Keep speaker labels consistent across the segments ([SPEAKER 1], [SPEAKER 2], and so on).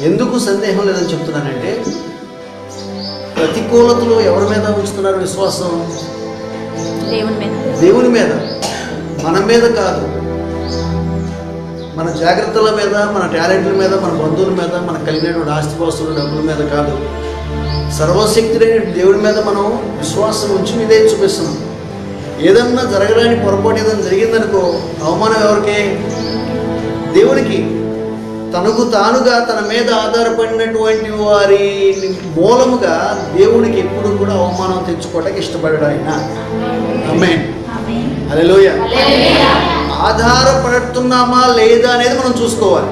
[SPEAKER 1] ఎందుకు సందేహం లేదని చెప్తున్నానంటే, ప్రతికూలతలు ఎవరి మీద ఉంచుతున్నారు విశ్వాసం? దేవుని మీద, మన మీద కాదు. మన జాగ్రత్తల మీద, మన టాలెంట్ల మీద, మన బంధువుల మీద, మనకు కలిగినటువంటి ఆస్తిపాస్తులు, డబ్బుల మీద కాదు. సర్వశక్తుడైన దేవుడి మీద మనం విశ్వాసం ఉంచి ఇదే చూపిస్తున్నాం. ఏదన్నా జరగడానికి పొరపాటు ఏదైనా జరిగిందనుకో, అవమానం ఎవరికి? దేవునికి. తనకు తానుగా తన మీద ఆధారపడినటువంటి వారి మూలముగా దేవునికి ఎప్పుడు కూడా అవమానం తెచ్చుకోవడానికి ఇష్టపడాడు ఆయన. ఆమేన్, హల్లెలూయా. ఆధారపడుతున్నామా లేదా అనేది మనం చూసుకోవాలి.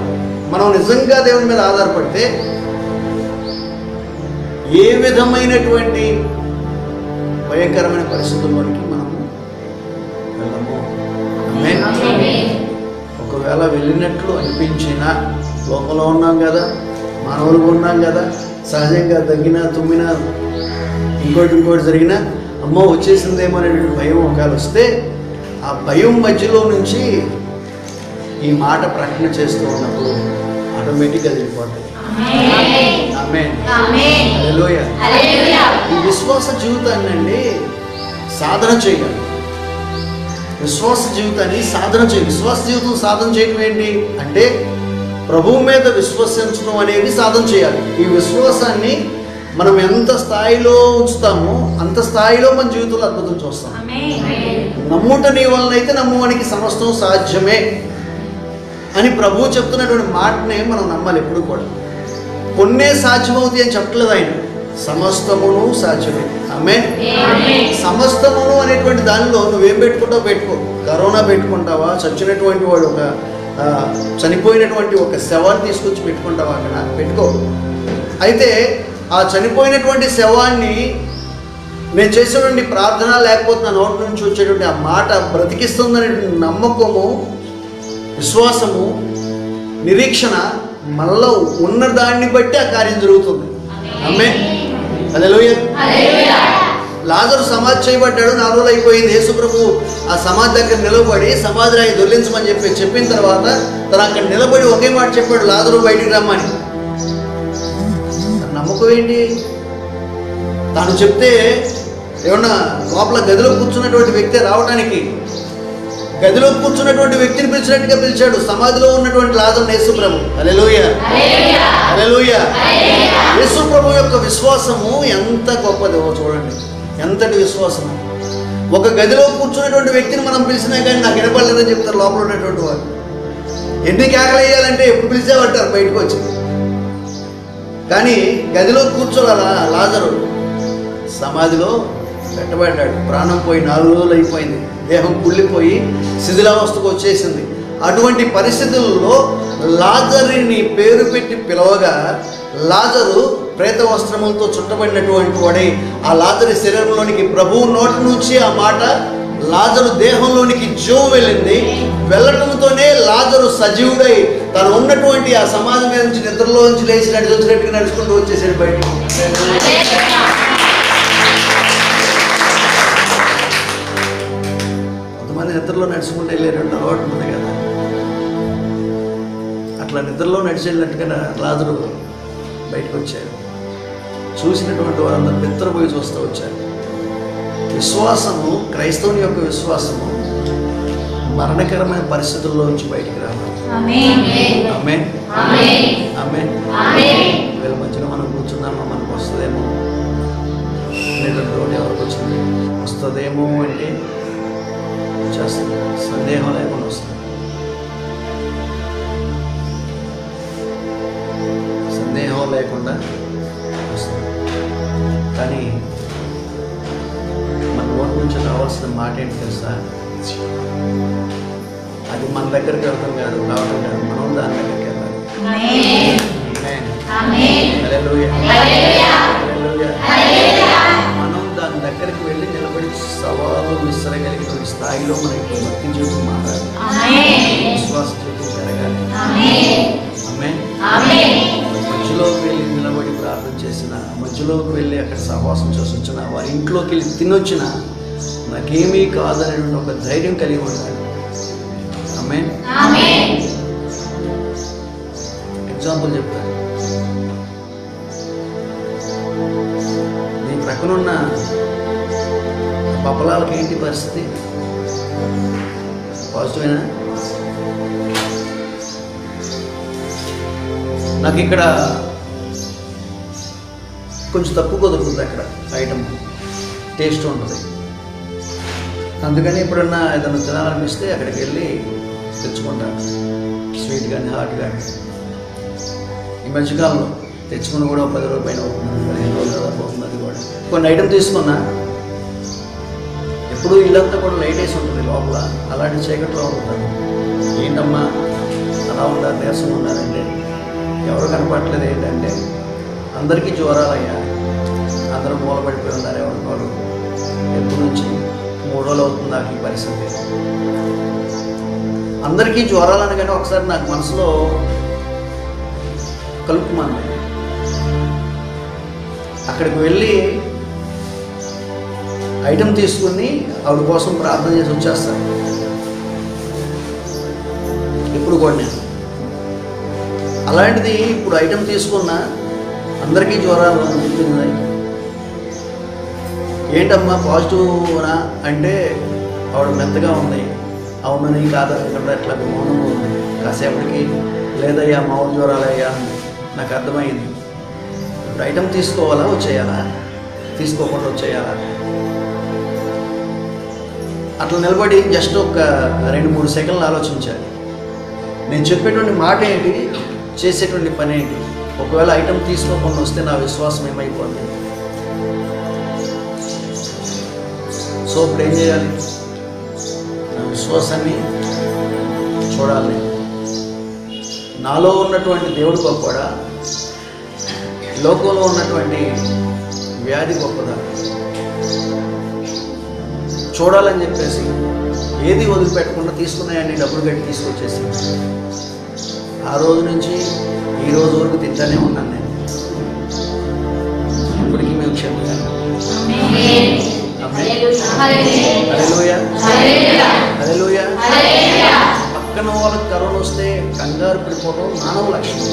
[SPEAKER 1] మనం నిజంగా దేవుని మీద ఆధారపడితే ఏ విధమైనటువంటి భయంకరమైన పరిస్థితుల్లోనికి మనం వెళ్ళము. ఆమేన్. ఒకవేళ వెళ్ళినట్లు అనిపించినా, లోపల ఉన్నాం కదా, మానవులుగా ఉన్నాం కదా, సహజంగా తగ్గినా తుమ్మినా ఇంకోటి జరిగినా అమ్మో వచ్చేసిందేమో అనేటువంటి భయం ఒకవేళ వస్తే, ఆ భయం మధ్యలో నుంచి ఈ మాట ప్రకటన చేస్తూ ఉన్నప్పుడు ఆటోమేటిక్గా వెళ్ళిపోతుంది. ఆమేన్, హల్లెలూయా. ఈ విశ్వాస జీవితాన్ని అండి సాధన చేయాలి. విశ్వాస జీవితాన్ని సాధన చేయాలి. విశ్వాస జీవితం సాధన చేయడం ఏంటి అంటే, ప్రభువు మీద విశ్వసించడం అనేది సాధన చేయాలి. ఈ విశ్వాసాన్ని మనం ఎంత స్థాయిలో ఉంచుతామో అంత స్థాయిలో మన జీవితంలో అద్భుతం చూస్తాం. నమ్ముట నీ వలన అయితే నమ్మువానికి సమస్తం సాధ్యమే అని ప్రభువు చెప్తున్నటువంటి మాటనే మనం నమ్మాలి ఎప్పుడు కూడా. కొన్నే సాధ్యమవుతాయి అని చెప్పట్లేదు ఆయన, సమస్తమును సాధ్యమే. ఆమేన్. సమస్తమును అనేటువంటి దానిలో నువ్వేం పెట్టుకుంటావు పెట్టుకో. కరోనా పెట్టుకుంటావా, చచ్చినటువంటి వాడు ఒక చనిపోయినటువంటి ఒక శవాన్ని తీసుకొచ్చి పెట్టుకుంటావా? అక్కడ పెట్టుకో. అయితే ఆ చనిపోయినటువంటి శవాన్ని నేను చేసేటువంటి ప్రార్థన లేకపోతే నా నోటి నుంచి వచ్చేటువంటి ఆ మాట బ్రతికిస్తుందనేటువంటి నమ్మకము, విశ్వాసము, నిరీక్షణ మనలో ఉన్న దాన్ని బట్టి ఆ కార్యం జరుగుతుంది. ఆమేన్, హల్లెలూయా. లాజరు సమాధి చేయబడ్డాడు, 4 రోజులు అయిపోయింది. యేసు ప్రభు ఆ సమాధి దగ్గర నిలబడి సమాధి రాయి దొర్లించమని చెప్పిన తర్వాత తను అక్కడ నిలబడి ఒకే మాట చెప్పాడు, లాజరు బయటికి రమ్మని. నమ్మకం ఏంటి? తాను చెప్తే ఏమన్నా లోపల గదిలో కూర్చున్నటువంటి వ్యక్తి రావడానికి, గదిలో కూర్చున్నటువంటి వ్యక్తిని పిలిచినట్టుగా పిలిచాడు సమాధిలో ఉన్నటువంటి లాజరుని యేసు ప్రభు. హల్లెలూయా, హల్లెలూయా. యేసు ప్రభు యొక్క విశ్వాసము ఎంత గొప్పదో చూడండి. ఎంతటి విశ్వాసము! ఒక గదిలో కూర్చున్నటువంటి వ్యక్తిని మనం పిలిచినా కానీ నాకు వినపడలేదని చెప్తారు లోపల ఉన్నటువంటి వారు. ఎన్ని కేకలు వేయాలంటే ఎప్పుడు పిలిచేవాటారు బయటకు వచ్చి. కానీ గదిలో కూర్చోవాలా లాజరు సమాధిలో పెట్టబడ్డాడు. ప్రాణం పోయి 4 రోజులు అయిపోయింది. దేహం కుళ్ళిపోయి శిథిలావస్థకు వచ్చేసింది. అటువంటి పరిస్థితుల్లో లాజరుని పేరు పెట్టి పిలవగా, లాజరు ప్రేత వస్త్రములతో చుట్టబడినటువంటి వాడే. ఆ లాజరు శరీరంలోనికి ప్రభువు నోటి నుంచి ఆ మాట లాజరు దేహంలోనికి జీవం వెళ్ళింది. వెళ్ళటంతోనే లాజరు సజీవుడై తను ఉన్నటువంటి ఆ సమాధి మీద నుంచి నిద్రలో నుంచి లేచి వచ్చినట్టుగా నడుచుకుంటూ వచ్చేసాడు బయటికి. కొంతమంది నిద్రలో నడుచుకుంటూ వెళ్ళేటువంటి అలవాటు ఉంది కదా, అట్లా నిద్రలో నడిచేళ్ళట్టుగా లాజరు బయటకు వచ్చాడు. చూసినటువంటి వారందరూ నిద్రపోయి చూస్తూ వచ్చారు. విశ్వాసము, క్రైస్తవుని యొక్క విశ్వాసము మరణకరమైన పరిస్థితుల్లో నుంచి బయటికి రావాలి. ఆమేన్, ఆమేన్. వీళ్ళ మధ్యన మనం కూర్చున్నామా, మనకు వస్తుందేమో అనేటువంటి ఎవరికి వచ్చింది, వస్తుందేమో అంటే చేస్తుంది. సందేహం లేకుండా వస్తుంది. సందేహం లేకుండా వస్తుంది. కానీ మన నోటి నుంచి రావాల్సిన మాట ఏంటి తెలుసా? అది మన దగ్గరికి రావటం కాదు, మనం దాని దగ్గరికి వెళ్ళాలి. మనం దాని దగ్గరికి వెళ్ళి నిలబడి సవాలు విసరగలిగిన స్థాయిలో మనకి భక్తి జీవితం మారాలి, విశ్వాస జీవితం పెరగాలి. మధ్యలోకి వెళ్ళి నిలబడి ప్రార్థన చేసిన, మధ్యలోకి వెళ్ళి అక్కడ సహవాసం చేసి వచ్చిన, వారి ఇంట్లోకి వెళ్ళి తినొచ్చిన నాకేమీ కాదనేటువంటి ఒక ధైర్యం కలిగి ఉండాలి. ఆమేన్. ఎగ్జాంపుల్ చెప్తాను. నీ ప్రక్కనున్న పప్పలాలకి ఏంటి పరిస్థితి? పాజిటివేనా? నాకు ఇక్కడ కొంచెం తక్కువ కుదురుతుంది, అక్కడ ఐటమ్ టేస్ట్ ఉంటుంది. అందుకని ఎప్పుడన్నా ఏదైనా తినాలనిపిస్తే అక్కడికి వెళ్ళి తెచ్చుకుంటాను, స్వీట్ కానీ హాట్ కానీ. ఈ మధ్యకాలంలో తెచ్చుకుని కూడా 10 రోజుల పైన అవుతుంది, 15 రోజులు కదా పోతుంది. అది కూడా కొన్ని ఐటమ్ తీసుకున్నా, ఎప్పుడు ఇల్లంతా కూడా లైట్ వేసి ఉంటుంది లోపల, అలాంటి చీకట్లో ఉంటాను. ఏంటమ్మా అలా ఉండాలి, నీరసం ఉండాలంటే ఎవరు కనపడట్లేదు. ఏంటంటే అందరికీ జ్వరాలయ్యా, అందరూ మూలపడిపోయి ఉన్నారు. ఎవరికోరు ఎప్పటి నుంచి 3 రోజులు అవుతుంది నాకు ఈ పరిస్థితి. అందరికీ జ్వరాలు అనగానే ఒకసారి నాకు మనసులో కలుపుమంది. అక్కడికి వెళ్ళి ఐటమ్ తీసుకుని ఆవిడ కోసం ప్రార్థన చేసి వచ్చేస్తాను. ఇప్పుడు కూడా నేను అలాంటిది ఇప్పుడు ఐటమ్ తీసుకున్నా అందరికీ జ్వరాలు అని చెప్పింది. ఏంటమ్మా పాజిటివ్నా అంటే ఆవిడ మెత్తగా ఉంది. అవునని కాదనుకుంటే అట్లా మౌనంగా ఉంది. కాసేపటికి లేదయ్యా మామూలు జ్వరాలయ్యా నాకు అర్థమైంది. ఇప్పుడు ఐటమ్ తీసుకోవాలా వచ్చేయాలా, తీసుకోకుండా వచ్చేయాలా? అట్లా నిలబడి జస్ట్ ఒక 2-3 సెకండ్లు ఆలోచించాలి. నేను చెప్పేటువంటి మాట ఏంటి, చేసేటువంటి పని ఏంటి. ఒకవేళ ఐటమ్ తీసుకోకుండా వస్తే నా విశ్వాసం ఏమైపోతుంది? సో ఇప్పుడు ఏం చేయాలి? నా విశ్వాసాన్ని చూడాలి. నాలో ఉన్నటువంటి దేవుడు గొప్పడా, లోకంలో ఉన్నటువంటి వ్యాధి గొప్పదా చూడాలని చెప్పేసి ఏది వదిలిపెట్టకుండా తీసుకున్నాయని డబ్బులు కట్టి తీసుకొచ్చేసి ఆ రోజు నుంచి ఈ రోజు వరకు తింటానే ఉన్నాను నేను. ఇప్పటికీ మేము క్షమించాను. పక్కన వాళ్ళకి కరోనా వస్తే కంగారు పడిపోవడం మానవ లక్షణం.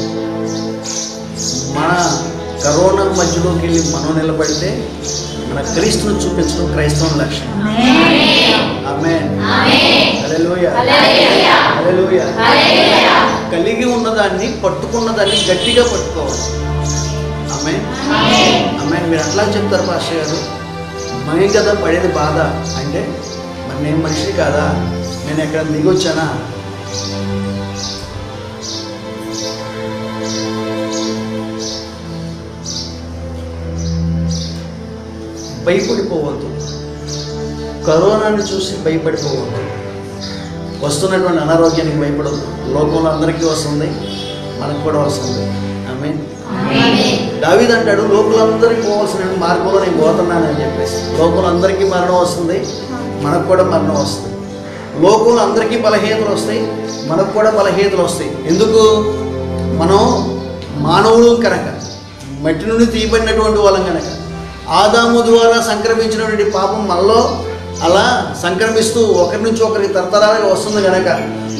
[SPEAKER 1] మన కరోనా మధ్యలోకి వెళ్ళి మనం నిలబడితే మన క్రీస్తును చూపించడం క్రైస్తవుల లక్షణం. ఆమేన్. హల్లెలూయా. హల్లెలూయా. కలిగి ఉన్నదాన్ని, పట్టుకున్నదాన్ని గట్టిగా పట్టుకోవాలి. ఆమేన్. ఆమేన్. మీరు అట్లా చెప్తారు పాస్టర్ గారు, మై కదా పడేది బాధ అంటే మరి నేను మనిషి కాదా, నేను ఎక్కడ దిగొచ్చానా? భయపడిపోవద్దు. కరోనాని చూసి భయపడిపోవద్దు. వస్తున్నటువంటి అనారోగ్యానికి భయపడవద్దు. లోకంలో అందరికీ వస్తుంది, మనకు కూడా వస్తుంది. ఆమేన్. దావీదు అంటాడు, లోకులందరికీ పోవాల్సిన మార్గంలో నేను పోతున్నానని చెప్పేసి. లోకంలో అందరికీ మరణం వస్తుంది, మనకు కూడా మరణం వస్తుంది. లోకంలో అందరికీ బలహీనతలు వస్తాయి, మనకు కూడా బలహీనతలు వస్తాయి. ఎందుకు? మనం మానవులు కనుక, మట్టి నుండి తీయబడినటువంటి వాళ్ళం కనుక, ఆదాము ద్వారా సంక్రమించినటువంటి పాపం మనలో అలా సంక్రమిస్తూ ఒకరి నుంచి ఒకరికి తరతరాలుగా వస్తుంది కనుక,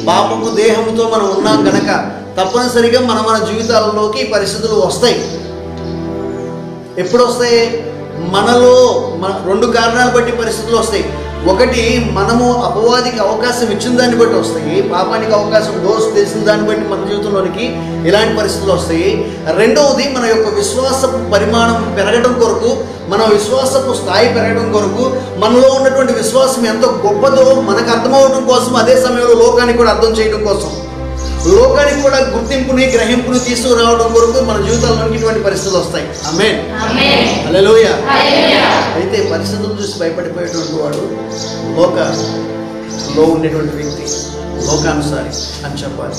[SPEAKER 1] పాపపు దేహంతో మనం ఉన్నాం కనుక తప్పనిసరిగా మన జీవితాలలోకి ఈ పరిస్థితులు వస్తాయి. ఎప్పుడు వస్తాయి? మనలో 2 కారణాలు బట్టి పరిస్థితులు వస్తాయి. ఒకటి, మనము అపవాదికి అవకాశం ఇచ్చిన దాన్ని బట్టి వస్తాయి. పాపానికి అవకాశం డోస్ తెలిసిన దాన్ని బట్టి మన జీవితంలోనికి ఇలాంటి పరిస్థితులు వస్తాయి. రెండవది, మన యొక్క విశ్వాసపు పరిమాణం పెరగడం కొరకు, మన విశ్వాసపు స్థాయి పెరగడం కొరకు, మనలో ఉన్నటువంటి విశ్వాసం ఎంత గొప్పదో మనకు అర్థమవడం కోసం, అదే సమయంలో లోకానికి కూడా అర్థం చేయడం కోసం, లోకానికి కూడా గుర్తింపుని గ్రహింపుని తీసుకురావడం కొరకు మన జీవితాల్లోకి ఇటువంటి పరిస్థితులు వస్తాయి. ఆమేన్. హల్లెలూయా. అయితే పరిస్థితులు చూసి భయపడిపోయేటువంటి వాడు లోకంలో ఉండేటువంటి వ్యక్తి, లోకానుసారి అని చెప్పాలి.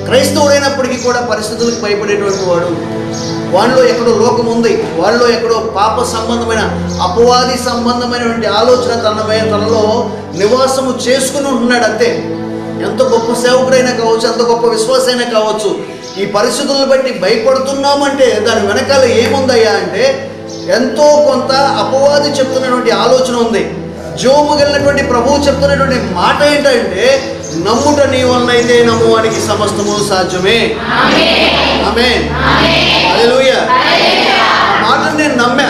[SPEAKER 1] క్రైస్తవుడైనప్పటికీ కూడా పరిస్థితులకు భయపడేటువంటి వాడు, వాళ్ళలో ఎక్కడో లోకం ఉంది, వాళ్ళలో ఎక్కడో పాప సంబంధమైన అపవాది సంబంధమైనటువంటి ఆలోచన తనలో నివాసము చేసుకుని ఉంటున్నాడు అంతే. ఎంత గొప్ప సేవకుడైనా కావచ్చు, ఎంత గొప్ప విశ్వాసైనా కావచ్చు, ఈ పరిస్థితులను బట్టి భయపడుతున్నామంటే దాని వెనకాల ఏముందయ్యా అంటే ఎంతో కొంత అపవాది చెప్తున్నటువంటి ఆలోచన ఉంది. జీవము కలిగినటువంటి ప్రభువు చెప్తున్నటువంటి మాట ఏంటంటే నమ్ముట నీ వలనైతే నమ్మువానికి సమస్తము సాధ్యమే. ఆమేన్. హల్లెలూయా. ఆ మాటను నేను నమ్మా.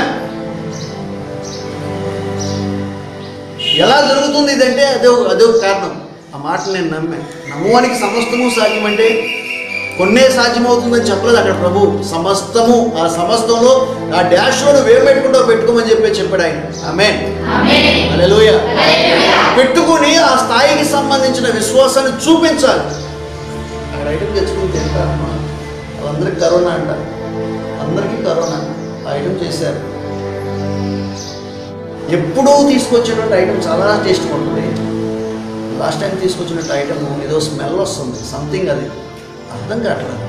[SPEAKER 1] ఎలా జరుగుతుంది ఇదంటే అదే కారణం. ఆ మాటలు నేను నమ్మా. నమ్మువానికి సమస్తము సాధ్యం అంటే కొన్నే సాధ్యమవుతుందని చెప్పలేదు అక్కడ ప్రభు. సమస్తము, ఆ సమస్తంలో ఆ డాష్లో వేరు పెట్టుకోమని చెప్పాడు ఆయన. ఆమేన్. హల్లెలూయా. పెట్టుకుని ఆ స్థాయికి సంబంధించిన విశ్వాసాన్ని చూపించాలి. అక్కడ ఐటమ్ తెచ్చుకుని తింటారమ్మా. వాళ్ళందరికీ కరోనా అంట, అందరికీ కరోనా. ఆ ఐటమ్ చేశారు. ఎప్పుడూ తీసుకొచ్చినట్టు ఐటమ్ చాలా టేస్ట్ ఉంటుంది. లాస్ట్ టైం తీసుకొచ్చినట్టు ఐటమ్ ఏదో స్మెల్ వస్తుంది, సంథింగ్ అది అర్థం కావట్లేదు.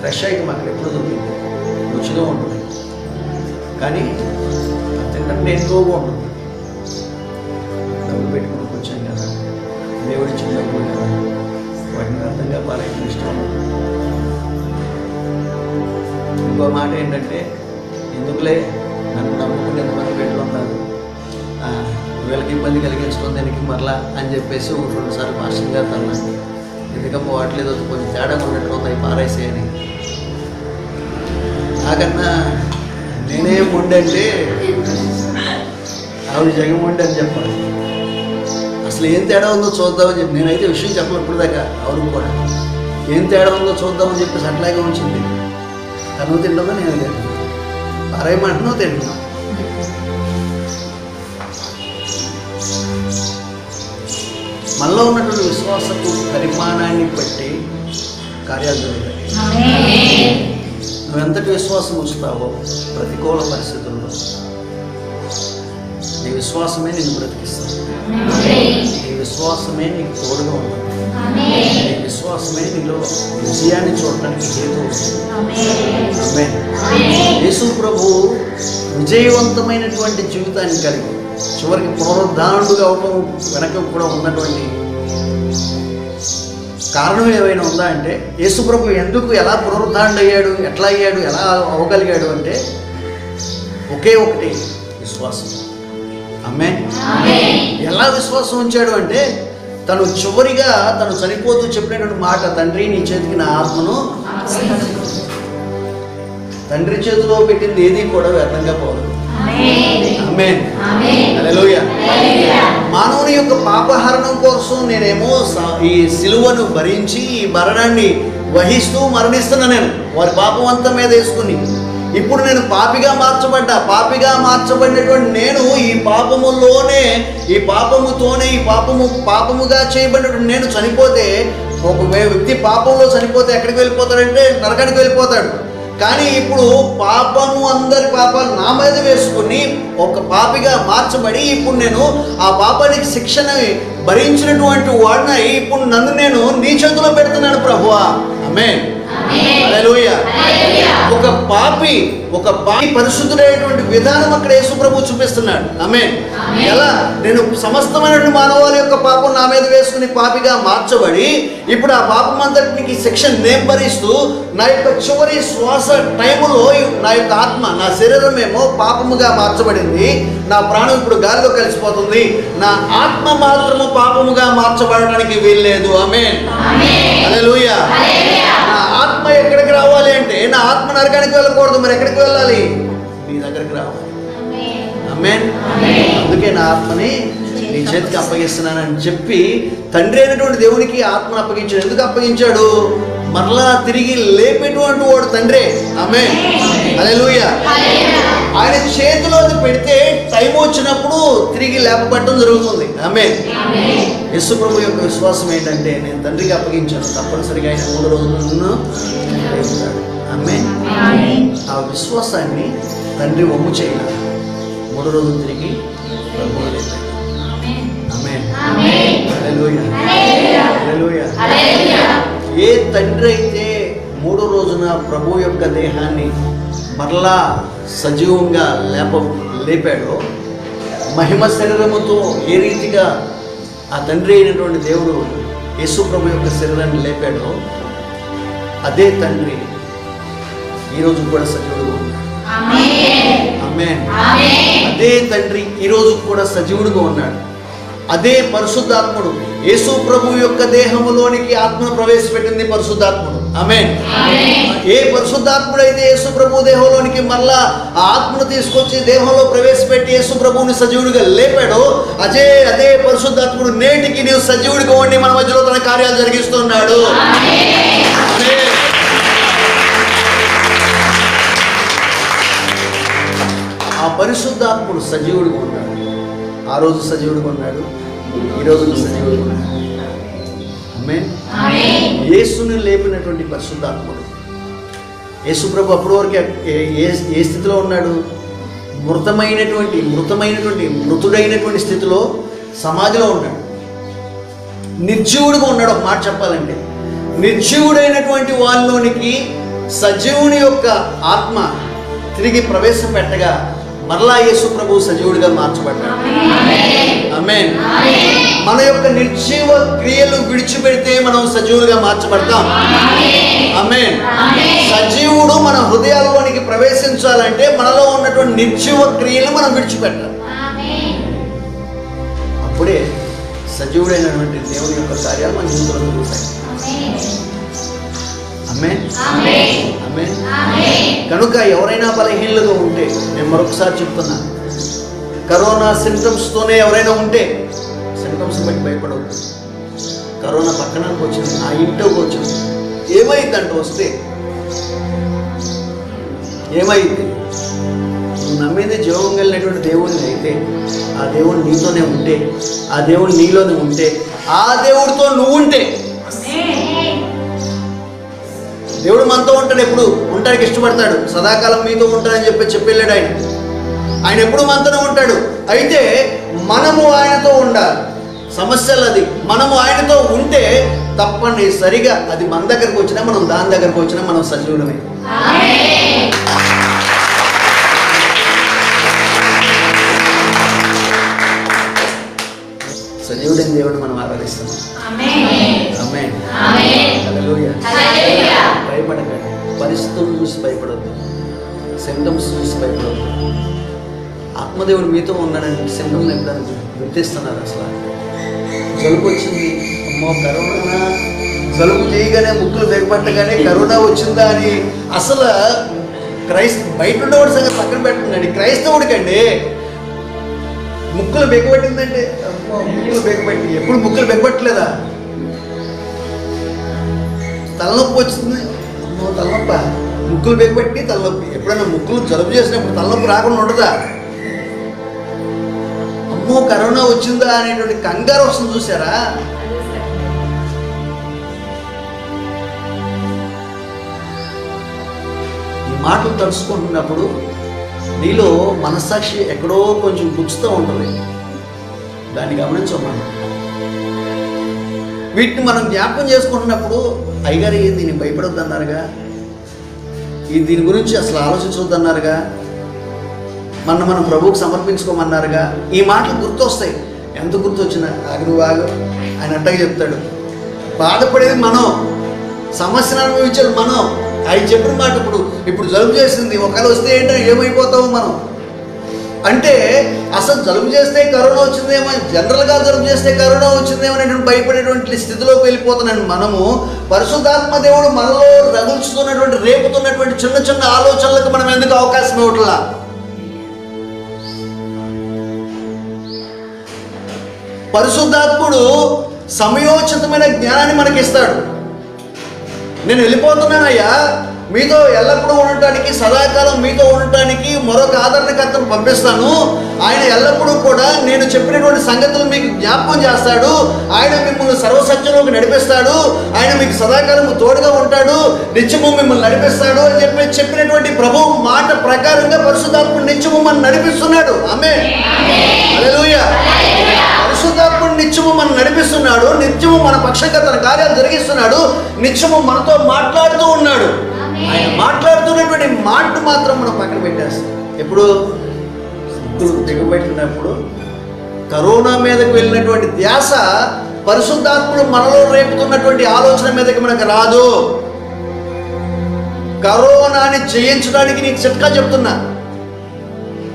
[SPEAKER 1] ఫ్రెష్ ఐటమ్ అక్కడ ఎప్పుడు దొరికింది, రుచిగా ఉంటుంది, కానీ తింటే ఎక్కువగా ఉంటుంది. డబ్బులు పెట్టుకుని వచ్చాం కదా, దేవుడి ఇచ్చిన డబ్బులు కదా, వాటిని అర్థం కావాలని ఇష్టం. ఇంకో మాట ఏంటంటే, ఎందుకులే నన్ను నమ్ముకుని ఎంతమంది పెట్టి ఉన్నారు, వీళ్ళకి ఇబ్బంది కలిగించడం దానికి మరలా అని చెప్పేసి 2 సార్లు మాస్టర్ గారు అన్నాను. ఎందుకమ్మ వాటిలేదో కొంచెం తేడా ఉన్నట్టు ఉన్నాయి, పారేసేయని. నాకన్నా నేనే మొండంటే ఆవిడ జగమండి అని చెప్పాలి. అసలు ఏం తేడా ఉందో చూద్దామని చెప్పి నేనైతే విషయం చెప్పను ఇప్పుడు దాకా. అవును కూడా ఏం తేడా ఉందో చూద్దామని చెప్పేసి అట్లాగే ఉంచింది. తను తింటుందో నేను తింటాను, పారేయమంటున్నావు తింటున్నావు. మనలో ఉన్నటువంటి విశ్వాసపు పరిమాణాన్ని బట్టి కార్యాలు జరుగుతాయి. నువ్వెంతటి విశ్వాసం ఉంచుతావో ప్రతికూల పరిస్థితుల్లో నీ విశ్వాసమే నిన్ను బ్రతికిస్తుంది. నీ విశ్వాసమే నీకు తోడుగా ఉంటుంది. నీ విశ్వాసమే నీలో విజయాన్ని చూడటానికి హేతు వస్తుంది. ఆమేన్. యేసు ప్రభు విజయవంతమైనటువంటి జీవితాన్ని కలిగి చివరికి పునరుద్ధానుడుగా అవటం వెనక కూడా ఉన్నటువంటి కారణం ఏమైనా ఉందా అంటే, యేసు ప్రభు ఎందుకు ఎలా పునరుద్ధానుడు అయ్యాడు, ఎట్లా అయ్యాడు, ఎలా అవ్వగలిగాడు అంటే ఒకే ఒకటి విశ్వాసం. ఆమేన్. ఎలా విశ్వాసం ఉంచాడు అంటే, తను చివరిగా తను చనిపోతూ చెప్పినటువంటి మాట, తండ్రి నీ చేతికి నా ఆత్మను, తండ్రి చేతిలో పెట్టింది ఏది కూడా వ్యర్థంగా పోదు. ఆమేన్. హల్లెలూయా. మానవుని యొక్క పాపహరణం కోసం నేనేమో ఈ సిలువను భరించి ఈ మరణాన్ని వహిస్తూ మరణిస్తున్నా. నేను వారి పాపం అంతా మీద వేసుకుని ఇప్పుడు నేను పాపిగా మార్చబడినటువంటి నేను ఈ పాపములోనే, ఈ పాపముతోనే, ఈ పాపముగా చేయబడినటువంటి నేను చనిపోతే, ఒక వ్యక్తి పాపంలో చనిపోతే ఎక్కడికి వెళ్ళిపోతాడంటే నరకానికి వెళ్ళిపోతాడు. కానీ ఇప్పుడు పాపము, అందరి పాపాలు నా మీద వేసుకుని ఒక పాపిగా మార్చబడి ఇప్పుడు నేను ఆ పాపానికి శిక్షను భరించినటువంటి వాడినై ఇప్పుడు నన్ను నేను నీ చేతిలో పెడుతున్నాను ప్రభువా. ఆమేన్. హల్లెలూయా. ఒక పాపి పరిశుద్ధుడైనటువంటి విధానం అక్కడ యేసు ప్రభు చూపిస్తున్నాడు. ఆమేన్. ఎలా నేను సమస్తమైన మానవాళి యొక్క పాపం నా మీద వేసుకుని పాపిగా మార్చబడి ఇప్పుడు ఆ పాపం అంతటికి శిక్ష నేను భరిస్తూ నా యొక్క చివరి శ్వాస టైములో నా యొక్క ఆత్మ, నా శరీరం ఏమో పాపముగా మార్చబడింది, నా ప్రాణం ఇప్పుడు గాలిలో కలిసిపోతుంది, నా ఆత్మ మాత్రము పాపముగా మార్చబడడానికి వీల్లేదు. ఆమేన్. హల్లెలూయా. నా ఆత్మ ఎక్కడికి రావాలి అంటే, నా ఆత్మ నరకానికి వెళ్ళకూడదు, మరి ఎక్కడికి వెళ్ళాలి? నీ దగ్గరికి రావాలి. ఆమేన్. అందుకే నా ఆత్మని నీ చేతికి అప్పగిస్తున్నానని చెప్పి తండ్రి అయినటువంటి దేవునికి ఆత్మను అప్పగించాడు. ఎందుకు అప్పగించాడు? మరలా తిరిగి లేపేటువంటి వాడు తండ్రే. ఆమేన్. హల్లెలూయా. ఆయన చేతిలో పెడితే టైం వచ్చినప్పుడు తిరిగి లేపబడటం జరుగుతుంది. ఆమేన్. యేసు ప్రభు యొక్క విశ్వాసం ఏంటంటే, నేను తండ్రికి అప్పగించాను, తప్పనిసరిగా ఆయన 3 రోజులను లేపుతాడు. ఆమేన్. ఆ విశ్వాసాన్ని తండ్రి వమ్ము చేయాలి. 3 రోజులు తిరిగి ప్రభువు లేపాడు. ఆమేన్. హల్లెలూయా. హల్లెలూయా. ఏ తండ్రి అయితే 3 రోజున ప్రభు యొక్క దేహాన్ని మరలా సజీవంగా లేపాడో, మహిమ శరీరముతో ఏ రీతిగా ఆ తండ్రి అయినటువంటి దేవుడు యేసు ప్రభు యొక్క శరీరాన్ని లేపాడో, అదే తండ్రి ఈరోజు కూడా సజీవుడుగా ఉన్నాడు. ఆమేన్. అదే తండ్రి ఈరోజు కూడా సజీవుడుగా ఉన్నాడు. అదే పరిశుద్ధాత్ముడు. యేసు ప్రభు యొక్క దేహములోనికి ఆత్మను ప్రవేశపెట్టింది పరిశుద్ధాత్ముడు. ఆమేన్. ఏ పరిశుద్ధాత్ముడు అయితే యేసు ప్రభు దేహంలోనికి మరలా ఆ ఆత్మను తీసుకొచ్చి దేహంలో ప్రవేశపెట్టి యేసు ప్రభువుని సజీవుడిగా లేపాడో అదే పరిశుద్ధాత్ముడు నేటికి నీవు సజీవుడిగా ఉండి మన మధ్యలో తన కార్యాలు జరిగిస్తున్నాడు. ఆ పరిశుద్ధాత్ముడు సజీవుడిగా ఉన్నాడు. ఆ రోజు సజీవుడిగా ఉన్నాడు, ఈరోజు సజీవుడిగా ఉన్నాడు. ఆమేన్. యేసుని లేపినటువంటి పరిశుద్ధాత్ముడు. యేసు ప్రభు అప్పటి వరకు ఏ స్థితిలో ఉన్నాడు? మృతుడైనటువంటి స్థితిలో సమాధిలో ఉన్నాడు. నిర్జీవుడిగా ఉన్నాడు. ఒక మాట చెప్పాలంటే నిర్జీవుడైనటువంటి వాళ్ళలోనికి సజీవుని యొక్క ఆత్మ తిరిగి ప్రవేశపెట్టగా మరలా యేసు ప్రభు సజీవుడిగా మార్చబడ్డాడు. ఆమేన్. మన యొక్క నిర్జీవ క్రియలు విడిచిపెడితే మనం సజీవులుగా మార్చబడతాం. ఆమేన్. సజీవుడు మన హృదయాల్లోనికి ప్రవేశించాలంటే మనలో ఉన్నటువంటి నిర్జీవ క్రియలు మనం విడిచిపెట్టాలి. అప్పుడే సజీవుడైనటువంటి దేవుని యొక్క కార్యాలు మన జీవితంలో జరుగుతాయి. ఆమేన్. ఆమేన్. కనుక ఎవరైనా బలహీనలుగా ఉంటే, నేను మరొకసారి చెప్తున్నా, కరోనా సింటమ్స్తోనే ఎవరైనా ఉంటే సింటమ్స్ బట్టి భయపడవద్దు. కరోనా పక్కనకు వచ్చింది, నా ఇంట్లోకి వచ్చింది, ఏమైందంటే వస్తే ఏమైంది? నువ్వు నమ్మేది జీవం కలిగినటువంటి దేవుడిని అయితే ఆ దేవుడు నీతోనే ఉంటే, ఆ దేవుడు నీలోనే ఉంటే, ఆ దేవుడితో నువ్వు ఉంటే, దేవుడు మనతో ఉంటాడు. ఎప్పుడు ఉండడానికి ఇష్టపడతాడు. సదాకాలం మీతో ఉంటాడని చెప్పి వెళ్ళాడు ఆయన ఎప్పుడు మనతోనే ఉంటాడు. అయితే మనము ఆయనతో ఉండాలి. సమస్యలు అది మనము ఆయనతో ఉంటే తప్పనిసరిగా అది మన దగ్గరకు వచ్చినా మనం దాని దగ్గరకు వచ్చినా మనం సజీవుడమే. సజీవుడైన దేవుడిని మనం ఆరాధిస్తాం. ఆమేన్. హల్లెలూయా. భయపడకండి. పరిస్థితులను చూసి భయపడద్దు, సింటమ్స్ చూసి భయపడద్దు. ఆత్మదేవుడు మీతో ఉన్నాడని సింటమ్ ఎప్పుడైనా గుర్తిస్తున్నారు? అసలు జలుబు వచ్చింది, అమ్మో కరోనా, జలుబు చేయగానే ముక్కులు బెగపట్టగానే కరోనా వచ్చిందా అని అసలు బయట ఉండేవాడి సంగతి పక్కన పెట్టండి. క్రైస్తవుడికండి ముక్కులు బెగపట్టిందంటే అమ్మో ముక్కులు బెగపట్టి, ఎప్పుడు ముక్కులు బెగపట్టలేదా? తలనొప్పి వచ్చింది, అమ్మో తలనొప్ప, ముక్కులు బెగపట్టి తలనొప్పి. ఎప్పుడైనా ముక్కులు జలుబు చేసినప్పుడు తలనొప్పి రాకుండా ఉండదా? అమ్మో కరోనా వచ్చిందా అనేటువంటి కంగారు వస్తుంది, చూసారా? ఈ మాటలు తలుచుకుంటున్నప్పుడు నీలో మనస్సాక్షి ఎక్కడో కొంచెం గుచ్చుతూ ఉంటుంది. దాన్ని గమనించమా. వీటిని మనం జ్ఞాపకం చేసుకుంటున్నప్పుడు అయ్యగారు దీన్ని భయపడొద్దన్నారుగా, దీని గురించి అసలు ఆలోచించవద్దన్నారుగా, మనం ప్రభువుకు సమర్పించుకోమన్నారుగా, ఈ మాటలు గుర్తొస్తాయి. ఎంత గుర్తొచ్చినా ఆగు ఆయన అట్టగా చెప్తాడు. బాధపడేది మనం, సమస్యను అనుభవించేది మనం. ఆయన చెప్పిన మాట ఇప్పుడు జలుబు చేసింది, ఒకవేళ వస్తే ఏంటో ఏమైపోతాము మనం అంటే, అసలు జలుబు చేస్తే కరోనా వచ్చిందేమో, జనరల్గా జలుబు చేస్తే కరోనా వచ్చిందేమో అనేటువంటి భయపడేటువంటి స్థితిలోకి వెళ్ళిపోతున్నాను మనము. పరిశుద్ధాత్మ దేవుడు మనలో రగుల్చుతున్నటువంటి రేపుతున్నటువంటి చిన్న చిన్న ఆలోచనలకు మనం ఎందుకు అవకాశం ఇవ్వట్లా? పరిశుద్ధాత్ముడు సమయోచితమైన జ్ఞానాన్ని మనకిస్తాడు. నేను వెళ్ళిపోతున్నానయ్యా, మీతో ఎల్లప్పుడూ ఉండటానికి, సదాకాలం మీతో ఉండటానికి మరొక ఆదరణకర్తను పంపిస్తాను. ఆయన ఎల్లప్పుడూ కూడా నేను చెప్పినటువంటి సంగతులు మీకు జ్ఞాపకం చేస్తాడు. ఆయన మిమ్మల్ని సర్వసత్యంలోకి నడిపిస్తాడు. ఆయన మీకు సదాకాలం తోడుగా ఉంటాడు, నిత్యము మిమ్మల్ని నడిపిస్తాడు అని చెప్పినటువంటి ప్రభువు మాట ప్రకారంగా పరిశుద్ధాత్ముడు నిత్యము మనం నడిపిస్తున్నాడు. ఆమేన్. హల్లెలూయా. పరిశుద్ధాత్ముడు నిత్యము మనం నడిపిస్తున్నాడు, నిత్యము మన పక్షంగా తన కార్యాలు జరిగిస్తున్నాడు, నిత్యము మనతో మాట్లాడుతూ ఉన్నాడు. ఆయన మాట్లాడుతున్నటువంటి మాట మాత్రం మనం పక్కన పెట్టేస్తాం. ఎప్పుడు దిగబెట్టినప్పుడు కరోనా మీదకి వెళ్ళినటువంటి ధ్యాస పరిశుద్ధాత్ముడు మనలో రేపుతున్నటువంటి ఆలోచన మీదకి మనకు రాదు. కరోనాని జయించడానికి నీకు చిట్కా చెప్తున్నా.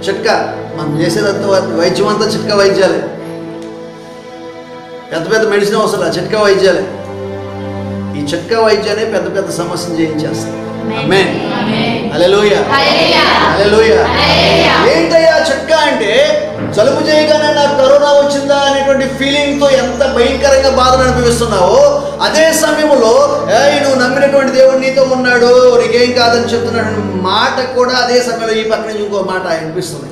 [SPEAKER 1] చిట్కా మనం చేసేదంతా వైద్యం అంతా చిట్కా వైద్యాలే. పెద్ద పెద్ద మెడిసిన్ అవసరం, చిట్కా వైద్యాలే. ఈ చిట్కా వైద్యాలే పెద్ద పెద్ద సమస్యను జయించేస్తాయి. ఆమేన్. హల్లెలూయా, హల్లెలూయా. ఏంటయ్యా చిట్కా అంటే, జలుబు చేయగానే నాకు కరోనా వచ్చిందా అనేటువంటి ఫీలింగ్తో ఎంత భయంకరంగా బాధను అనుభవిస్తున్నావో, అదే సమయంలో నువ్వు నమ్మినటువంటి దేవుడు నీతో ఉన్నాడు, నీకేం కాదని చెప్తున్నాడు మాట కూడా అదే సమయంలో ఈ పక్క నుంచి ఇంకో మాట అనిపిస్తుంది.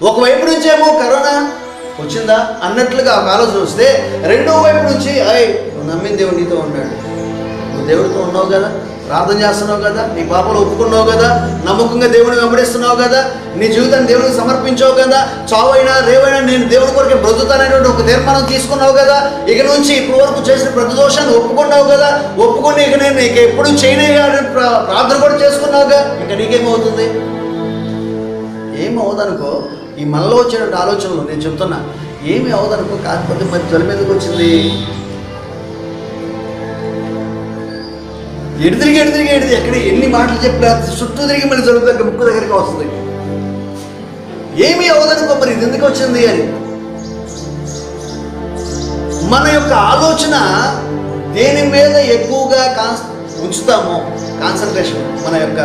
[SPEAKER 1] ఒకవైపు నుంచేమో కరోనా వచ్చిందా అన్నట్లుగా ఒక ఆలోచన వస్తే, రెండో వైపు నుంచి నువ్వు నమ్మిన దేవుడు నీతో ఉన్నాడు, నువ్వు దేవుడితో ఉన్నావు కదా, ప్రార్థన చేస్తున్నావు కదా, నీ పాపలు ఒప్పుకున్నావు కదా, నమ్మకంగా దేవుడిని వెంబడిస్తున్నావు కదా, నీ జీవితాన్ని దేవుడికి సమర్పించావు కదా, చావైనా రేవైనా నేను దేవుడి కొరకు బ్రతుకుతాననేటువంటి ఒక తీర్మానం తీసుకున్నావు కదా, ఇక నుంచి ఇప్పుడు వరకు చేసిన ప్రతి దోషాన్ని ఒప్పుకున్నావు కదా, ఒప్పుకొని ఇక నేను నీకు ఎప్పుడు చేయని ప్రార్థన కూడా చేసుకున్నావుగా, ఇంకా నీకేమవుతుంది? ఏమవుదనుకో, ఈ మనలో వచ్చినటువంటి ఆలోచనలు నేను చెప్తున్నా, ఏమి అవదనుకో. కాకపోతే మరి జలుబు ఎందుకు వచ్చింది? ఎడితిరిగి ఎక్కడ ఎన్ని మాటలు చెప్పినా చుట్టూ తిరిగి మళ్ళీ జలుబు దగ్గర ముక్కు దగ్గరికి వస్తుంది. ఏమి అవదనుకో, మరి ఇది ఎందుకు వచ్చింది అని. మన యొక్క ఆలోచన దేని మీద ఎక్కువగా ఉంచుతామో, కాన్సన్ట్రేషన్, మన యొక్క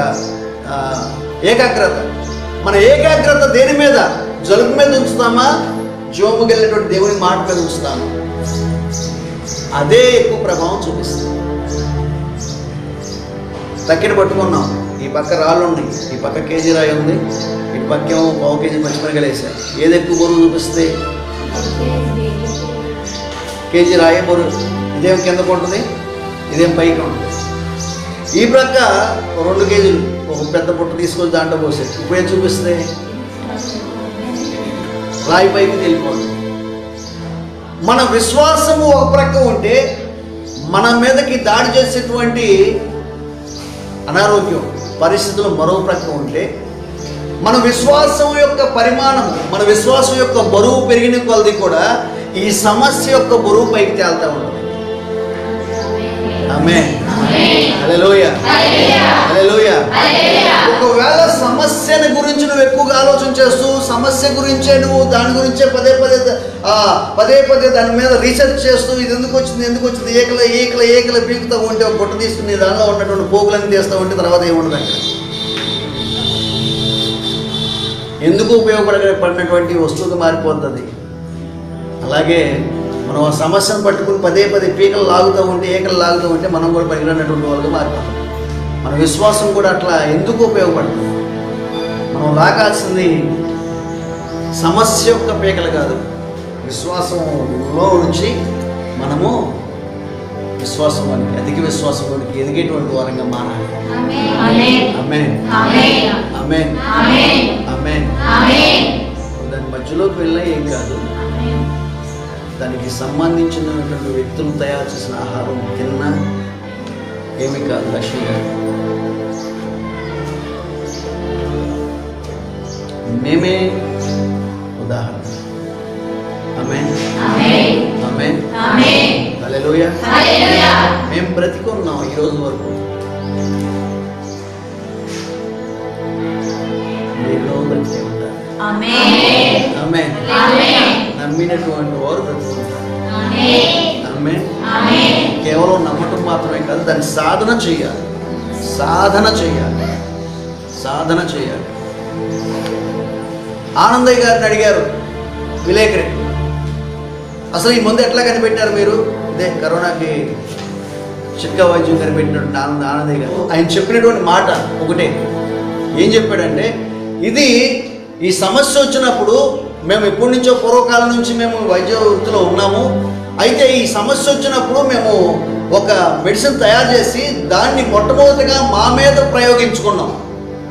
[SPEAKER 1] ఏకాగ్రత, మన ఏకాగ్రత దేని మీద, జలుబు మీద ఉంచుతామా, జోముకి వెళ్ళేటువంటి దేవుని మాట మీద ఉంచుతామా, అదే ఎక్కువ ప్రభావం చూపిస్తుంది. తక్కిన పట్టుకున్నాం, ఈ పక్క రాళ్ళు ఉన్నాయి, ఈ పక్క కేజీ రాయి ఉంది, ఇటు పక్కేమో 1/2 కేజీ పచ్చిమిరకాయలు వేసారు. ఏది ఎక్కువ బరువు చూపిస్తే? కేజీ రాయే బరువు. ఇదేం కిందకు ఉంటుంది, ఇదేం పైకి ఉంటుంది. ఈ ప్రక్క 2 కేజీలు ఒక పెద్ద బుట్ట తీసుకొని దాంట్లో పోసారు. ఇప్పుడు ఏం చూపిస్తే? రాయి పైకి వెళ్ళిపోతుంది. మన విశ్వాసము ఒక ప్రక్క ఉంటే, మన మీదకి దాడి చేసేటువంటి అనారోగ్యం పరిస్థితులు మరో ప్రక్క ఉంటే, మన విశ్వాసం యొక్క పరిమాణం, మన విశ్వాసం యొక్క బరువు పెరిగిన కొలది కూడా ఈ సమస్య యొక్క బరువు పైకి తేలుతూ ఉంటుంది. ఆమేన్, హల్లెలూయా, హల్లెలూయా. ఒకవేళ సమస్యని గురించి నువ్వు ఎక్కువగా ఆలోచన చేస్తూ, సమస్య గురించే నువ్వు దాని గురించే పదే పదే దాని మీద రీసెర్చ్ చేస్తూ, ఇది ఎందుకు వచ్చింది ఏకల పీకుతూ ఉంటే, ఒక గుట్ట తీసుకుని దానిలో ఉన్నటువంటి పోగులన్నీ తీస్తూ ఉంటే తర్వాత ఏముండదు అక్కడ. ఎందుకు ఉపయోగపడినటువంటి వస్తువుగా మారిపోతుంది. అలాగే మనం ఆ సమస్యను పట్టుకుని పదే పీకలు లాగుతూ ఉంటే, ఏకలు లాగుతూ ఉంటే మనం కూడా పనికిరానటువంటి వాళ్ళుగా మారిపోతాం. మన విశ్వాసం కూడా అట్లా ఎందుకు ఉపయోగపడుతుంది? మనం లాగాల్సింది సమస్య యొక్క పీకలు కాదు, విశ్వాసంలో నుంచి మనము విశ్వాసంలోనికి, అధిక విశ్వాసంలోనికి ఎదిగేటువంటి వారంగా మారాలి. ఆమేన్, ఆమేన్, ఆమేన్. దాని మధ్యలోకి వెళ్ళినా ఏం కాదు, దానికి సంబంధించినటువంటి వ్యక్తులు తయారు చేసిన ఆహారం తిన్నా ఏమి కాదు, లక్ష్మి కాదు. మేమే ఉదాహరణ. ఆమేన్, ఆమేన్, హల్లెలూయా. మేము బ్రతికున్నాం ఈ రోజు వరకు. మీరు బ్రతికే ఉంటారు. ఆమేన్. నమ్మినటువంటి వారు బ్రతుకుంటారు. ఆమేన్. కేవలం నమ్మటం మాత్రమే కాదు, దాన్ని సాధన చేయాలి. ఆనందయ్య గారిని అడిగారు విలేకరి, అసలు ఈ ముందు ఎట్లా కనిపెట్టారు మీరు? ఇదే కరోనాకి చిట్కా వైద్యం కనిపెట్టినటువంటి ఆనందయ్య గారు. ఆయన చెప్పినటువంటి మాట ఒకటే. ఏం చెప్పాడంటే, ఈ సమస్య వచ్చినప్పుడు మేము ఎప్పటి నుంచో పూర్వకాలం నుంచి మేము వైద్య వృత్తిలో ఉన్నాము. అయితే ఈ సమస్య వచ్చినప్పుడు మేము ఒక మెడిసిన్ తయారు చేసి దాన్ని మొట్టమొదటిగా మా మీద ప్రయోగించుకున్నాం.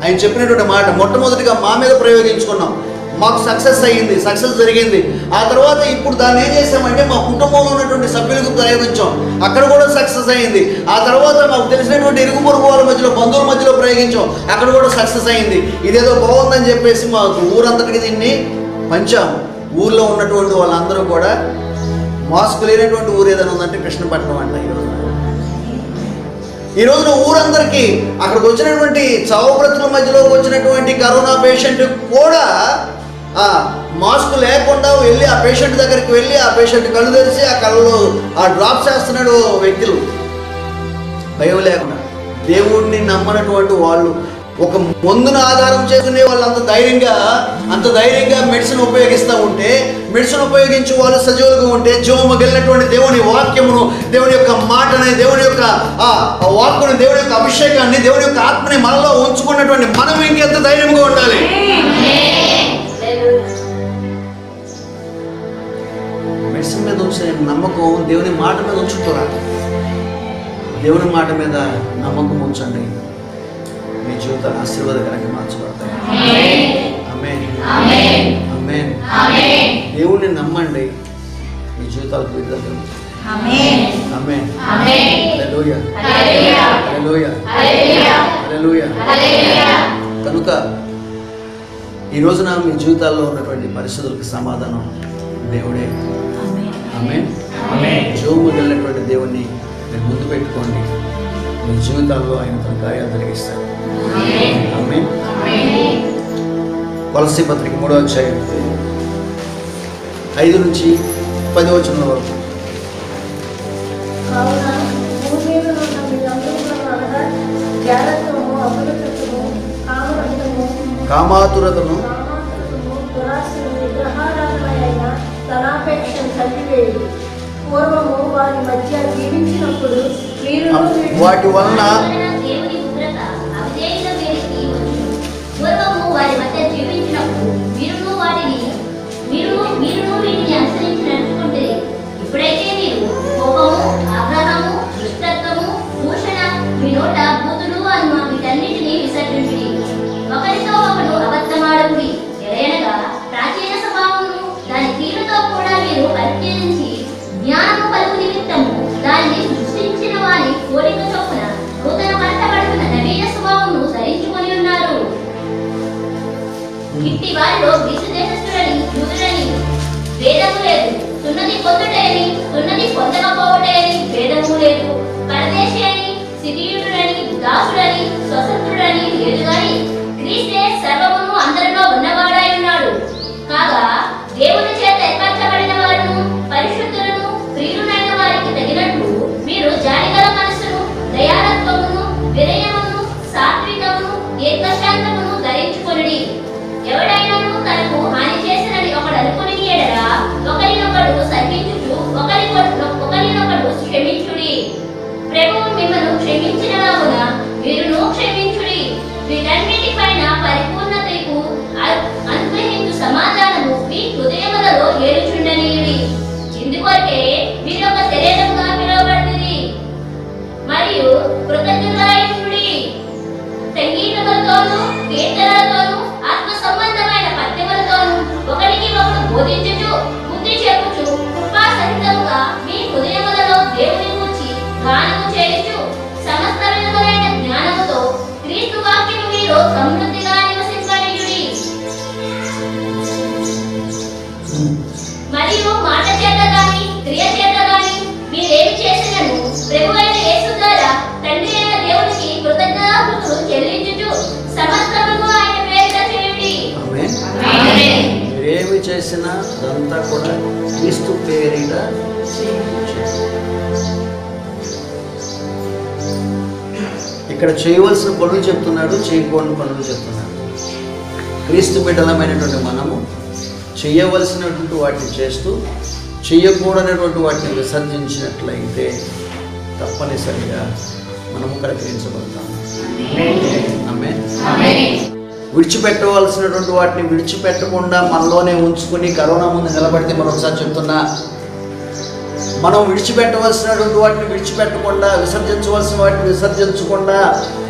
[SPEAKER 1] ఆయన చెప్పినటువంటి మాట, మొట్టమొదటిగా మా మీద ప్రయోగించుకున్నాం. మాకు సక్సెస్ జరిగింది. ఆ తర్వాత ఇప్పుడు దాన్ని ఏం చేసామంటే మా కుటుంబంలో ఉన్నటువంటి సభ్యులకు ప్రయోగించాం, అక్కడ కూడా సక్సెస్ అయింది. ఆ తర్వాత మాకు తెలిసినటువంటి ఇరుగు పొరుగు వాళ్ళ మధ్యలో, బంధువుల మధ్యలో ప్రయోగించాం, అక్కడ కూడా సక్సెస్ అయింది. ఇదేదో బాగుందని చెప్పేసి మాకు ఊరంతటికి దీన్ని పంచాము. ఊర్లో ఉన్నటువంటి వాళ్ళందరూ కూడా, మాస్క్ లేనటువంటి ఊరు ఏదైనా ఉందంటే కృష్ణపట్నం అంట. ఈ రోజున ఊరందరికీ అక్కడికి వచ్చినటువంటి చావు బ్రతుల మధ్యలో వచ్చినటువంటి కరోనా పేషెంట్ కూడా మాస్క్ లేకుండా వెళ్ళి ఆ పేషెంట్ దగ్గరికి వెళ్ళి ఆ పేషెంట్ కళ్ళు తెరిచి ఆ కళ్ళలో ఆ డ్రాప్స్ వేస్తున్నాడు వ్యక్తులు భయం లేకుండా. దేవుణ్ణి నమ్మనటువంటి వాళ్ళు ఒక మందును ఆధారం చేసుకునే వాళ్ళు అంత ధైర్యంగా మెడిసిన్ ఉపయోగిస్తూ ఉంటే, మెడిసిన్ ఉపయోగించే వాళ్ళు సజీవులుగా ఉంటే, జీవము కలిగినటువంటి దేవుని వాక్యమును, దేవుని యొక్క మాటని, దేవుని యొక్క వాక్కుని, దేవుని యొక్క అభిషేకాన్ని, దేవుని యొక్క ఆత్మని మనలో ఉంచుకున్నటువంటి మనం ఇంకెంత ధైర్యంగా ఉండాలి. మెడిసిన్ మీద ఉంచిన నమ్మకం దేవుని మాట మీద ఉంచుకోరా. దేవుని మాట మీద నమ్మకం ఉంచండి, మీ జీవితాలు ఆశీర్వాదకరంగా మార్చబడతాయి. ఆమేన్, ఆమేన్. దేవుణ్ణి నమ్మండి, మీ జీవితాలకు విడుదల కలుగుతుంది. ఆమేన్, హల్లెలూయా, హల్లెలూయా, హల్లెలూయా. కనుక ఈ రోజున మీ జీవితాల్లో ఉన్నటువంటి పరిస్థితులకు సమాధానం దేవుడే. ఆమేన్. జీవము కలిగినటువంటి దేవుణ్ణి మీరు ముందు పెట్టుకోండి, మీ జీవితాల్లో ఆయన తన కార్యాలు జరిగిస్తారు. ఆమేన్. కొలస్సీ పత్రిక 3వ అధ్యాయం 5 నుంచి 10 వచనాల వరకు. కామాతురతను వాటి వలన
[SPEAKER 2] ఇప్పుడైతే మీరు కోపము, ఆగ్రహము, దుష్టత్వము, దూషణ, మీ నోట బూతులు అని వీటన్నిటిని విసర్జించుడి. ఒకరితో ఒకడు అబద్ధమాడకుడి. ఎలయనగా ప్రాచీన స్వభావమును దాని క్రియలతో కూడా మీరు పరిత్యజించి జ్ఞానము కలుగు నిమిత్తము దాన్ని సృష్టించిన వారి కోరిక చొప్పున నూతన పరచబడుతున్న నవీన స్వభావమును ధరించుకొని ఉన్నారు. ఇట్టి వారిలో గ్రీసు దేశస్థులని, యూదులని భేదము లేదు. సున్నతి పొందుటని, సున్నతి పొందకపోవటని భేదము లేదు. పరదేశి అని, సిరియుడని, దాసుడని, స్వతంత్రుడని లేదు గాని క్రీస్తే సర్వమును అందరిలో ఉన్నవాడై ఉన్నాడు. కాగా దేవుని చేత ఏర్పరచబడిన వారును, పరిశుద్ధులను, ప్రియులైన వారికి తగినట్లు మీరు జాలిగల మనస్సును, దయాలత్వమును, వినయమును, సాత్వికమును, దీర్ఘశాంతమును ధరించుకొనుడి. ఎవడైనాను తనకు హాని చేసినని ఒకడు అనుకుని ఎడల ఒకరినొకడు సహించుచు ఒకరినొకడు క్షమించుడి. ప్రభువు మిమ్మల్ని క్షమించినలాగున మీరును క్షమించుడి. వీటన్నిటిపైన పరిపూర్ణతకు అనుగ్రహించు సమాధానము మీ హృదయములలో ఏలుచుండనీయుడి. ఇందుకొరకే మీరు ఒక శరీరముగా పిలువబడుతుంది మరియు కృతజ్ఞతయుడి. సంగీతములతోనూ, కీర్తనలతోనూ, ఆత్మ సంబంధమైన పద్యములతోనూ ఒకరికి ఒకడు బోధించుచు, బుద్ధి చెప్పుచు, కృపా సహితముగా మీ హృదయములలో దేవుని గూర్చి గానము చేయుచు, సమస్త విధములైన జ్ఞానముతో క్రీస్తు వాక్యము మీలో సమృద్ధిగా నివసింపనీయుడి. మరియు మాట చేత గాని, క్రియ చేత గాని మీరేమి చేసినను ప్రభువైన యేసు ద్వారా తండ్రి అయిన దేవునికి కృతజ్ఞతాస్తుతులు చెల్లించుచు సమస్తమును ఆయన పేరిట చేయుడి.
[SPEAKER 1] ఆమేన్. మీరేమి చేసినా అదంతా కూడా క్రీస్తు పేరిట ఇక్కడ చేయవలసిన పనులు చెప్తున్నాడు, చేయకూడని పనులు చెప్తున్నాడు. క్రీస్తు బిడ్డలమైనటువంటి మనము చేయవలసినటువంటి వాటిని చేస్తూ చేయకూడనటువంటి వాటిని విసర్జించినట్లయితే తప్పనిసరిగా మనము కనికరించబడతాము. ఆమేన్. విడిచిపెట్టవలసినటువంటి వాటిని విడిచిపెట్టకుండా మనలోనే ఉంచుకుని కరోనా ముందు నిలబడితే మరొకసారి చెప్తున్నా, మనం విడిచిపెట్టవలసినటువంటి వాటిని విడిచిపెట్టకుండా, విసర్జించవలసిన వాటిని విసర్జించకుండా,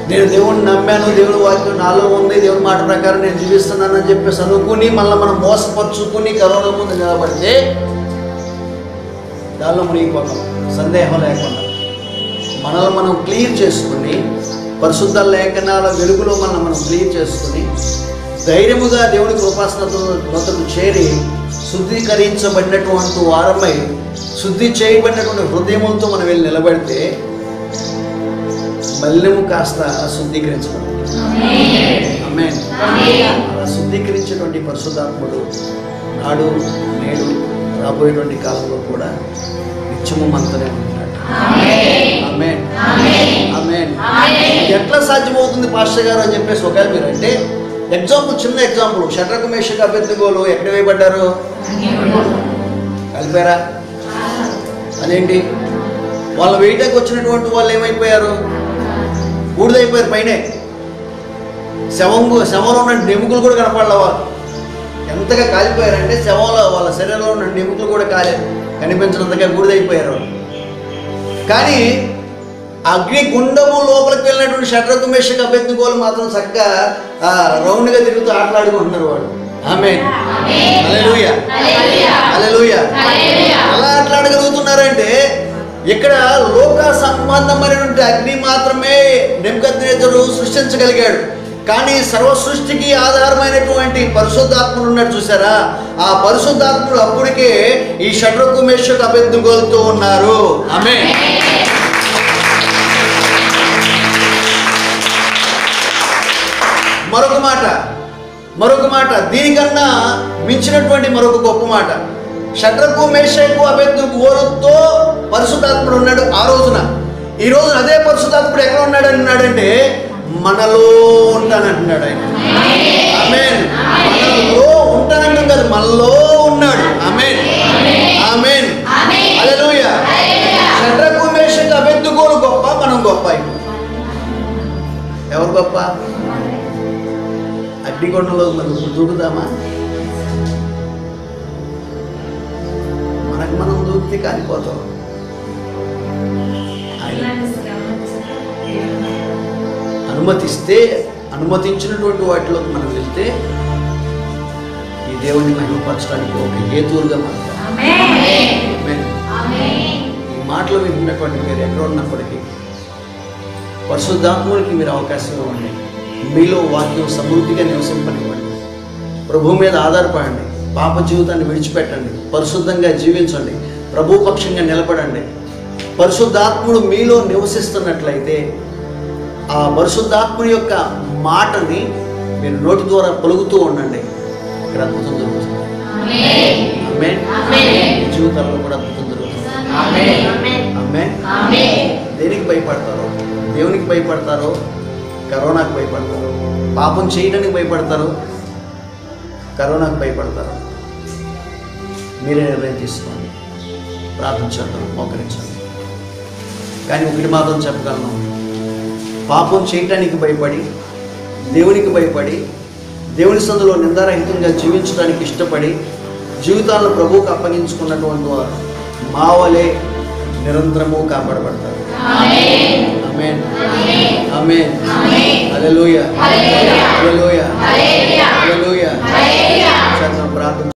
[SPEAKER 1] నేను దేవుణ్ణి నమ్మాను, దేవుని వాక్యం నాలో ఉంది, దేవుని మాట ప్రకారం నేను జీవిస్తున్నానని చెప్పేసి అనుకుని మళ్ళీ మనం మోసపరుచుకుని కరోనా ముందు నిలబడితే దానిలో మునిగిపోతాం. సందేహం లేకుండా మనల్ని మనం క్లియర్ చేసుకుని, పరిశుద్ధ లేఖనాల వెలుగులో మనం క్లియర్ చేసుకుని ధైర్యముగా దేవుని కృపాసనతకు చేరి శుద్ధీకరించబడినటువంటి వారమై, శుద్ధి చేయబడినటువంటి హృదయములతో మనం వెళ్ళి నిలబడితే మలినము కాస్త శుద్ధీకరించబడింది. ఆమేన్. అలా శుద్ధీకరించేటువంటి పరిశుద్ధాత్ముడు నాడు నేడు రాబోయేటువంటి కాలంలో కూడా నిత్యము మనతోనే ఉంటున్నాడు. ఆమేన్. ఆమేన్. ఎట్లా సాధ్యమవుతుంది పాస్టర్ గారు అని చెప్పేసి ఒకవేళ మీరు అంటే ఎగ్జాంపుల్, చిన్న ఎగ్జాంపుల్, షడ్రకు మేషకు అబేద్నెగోలు ఎక్కడ వేయబడ్డారు? కలిపారా? అదేంటి? వాళ్ళు వేయటానికి వచ్చినటువంటి వాళ్ళు ఏమైపోయారు? బూడిదైపోయారు. పైనే శవంలో ఉన్న ఎముకలు కూడా కనపడలే. వాళ్ళు ఎంతగా కాలిపోయారంటే శవంలో వాళ్ళ శరీరంలో ఉన్న ఎముకలు కూడా కనిపించినంతగా బూడిదైపోయారు. కానీ అగ్ని గుండము లోపలికి వెళ్ళినటువంటి షడ్రకు మేషకు అబేద్నెగోలు మాత్రం చక్కగా రౌండ్గా తిరుగుతూ ఆటలాడుకుంటున్నారు వాళ్ళు. ఆమేన్. హల్లెలూయా. హల్లెలూయా. ఎలా ఆటలాడగలుగుతున్నారంటే ఇక్కడ లోక సంబంధమైనటువంటి అగ్ని మాత్రమే నెబుకద్నెజరు సృష్టించగలిగాడు. కానీ సర్వ సృష్టికి ఆధారమైనటువంటి పరిశుద్ధాత్ముడు ఉన్నాడు చూసారా? ఆ పరిశుద్ధాత్ముడు అప్పటికే ఈ షడ్రకు మేషకు అబేద్నెగోలుతో ఉన్నారు. ఆమేన్. మరొక మాట దీనికన్నా మించినటువంటి మరొక గొప్ప మాట. షడ్రకు మేషకు అబేద్నెగోలుతో పరిశుద్ధాత్ముడు ఉన్నాడు ఆ రోజున. ఈ రోజున అదే పరిశుద్ధాత్ముడు ఎక్కడ ఉన్నాడు అన్నాడంటే మనలో ఉంటానంటున్నాడు ఆయన. ఆమేన్. మనలో ఉంటానంటాం కదా, మనలో ఉన్నాడు. ఆమేన్. ఆమేన్. హల్లెలూయా. షడ్రకు మేషకు అబేద్నెగోలు గొప్ప, మనం గొప్ప. ఎవరు గొప్ప? అగ్నిగొండంలో మనం దూకుదామా? మనకు మనం దూకితే కాలిపోతాం. అనుమతించినటువంటి వాటిలోకి మనం వెళ్తే ఈ దేవుని మహిమపరచడానికి ఒక హేతువుగా మారుతాం. ఈ మాటలు విన్నటువంటి మీరు ఎక్కడ ఉన్నప్పటికీ పరిశుద్ధాత్ముడికి మీరు అవకాశం ఇవ్వండి. మీలో వాక్యం సమృద్ధిగా నివసింపనివ్వండి. ప్రభు మీద ఆధారపడండి. పాప జీవితాన్ని విడిచిపెట్టండి. పరిశుద్ధంగా జీవించండి. ప్రభు పక్షంగా నిలబడండి. పరిశుద్ధాత్ముడు మీలో నివసిస్తున్నట్లయితే ఆ పరిశుద్ధాత్ముడి యొక్క మాటని మీరు నోటి ద్వారా పలుకుతూ ఉండండి. ఇక్కడ అద్భుతం జరుగుతుంది. ఆమేన్. జీవితాల్లో కూడా అద్భుతం జరుగుతుంది. ఆమేన్. దేనికి భయపడతారో? దేవునికి భయపడతారో? కరోనాకు భయపడతారు? పాపం చేయడానికి భయపడతారు? కరోనాకు భయపడతారు? మీరే నిర్ణయం తీసుకోండి. ప్రార్థించండి, మోకరించండి. కానీ ఒకటి మాత్రం చెప్పగలను, పాపం చేయటానికి భయపడి, దేవునికి భయపడి, దేవుని సందులో నిందారహితంగా జీవించడానికి ఇష్టపడి జీవితాలను ప్రభువుకు అప్పగించుకున్నటువంటి వారు మా వలె నిరంతరము కాపాడబడతారు. ఆమేన్. ఆమేన్. హల్లెలూయా. హల్లెలూయా. హల్లెలూయా. ప్రార్థన